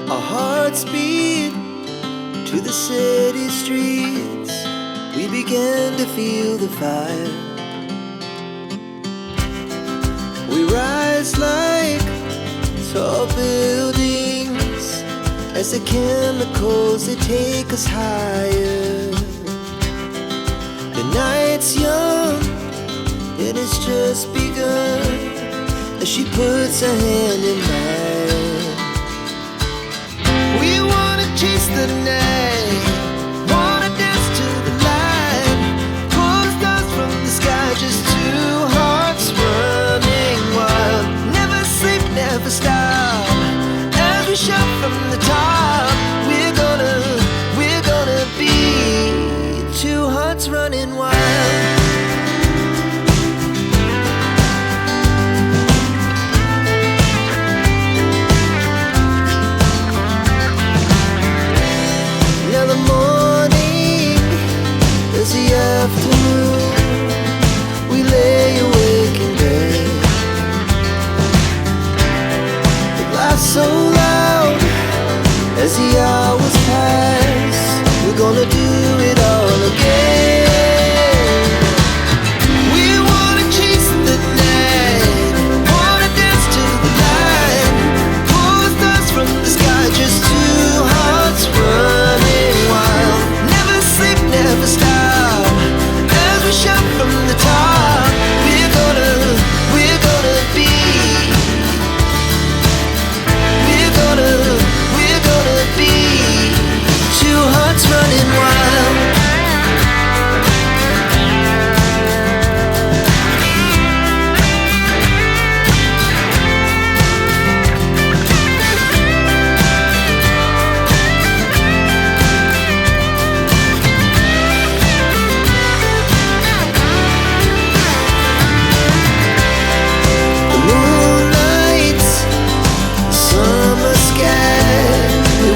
Our hearts beat to the city streets. We began to feel the fire. We rise like tall buildings as the chemicals, they take us higher. The night's young and it's just begun as she puts her hand in mine. We wanna chase the night, wanna dance to the light, pull stars from the sky, just two hearts running wild. Never sleep, never stop, as we shout from the top. We're gonna be two hearts running wild. Afternoon, we lay awake in bed. The laughs so loud as the hours pass. We're gonna do it all again. We wanna chase the night, wanna dance to the light, pull stars from the sky, just two hearts running wild. Never sleep, never stop, we shout from the top. We're gonna be, we're gonna be two hearts running wild.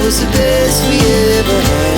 The best we ever had.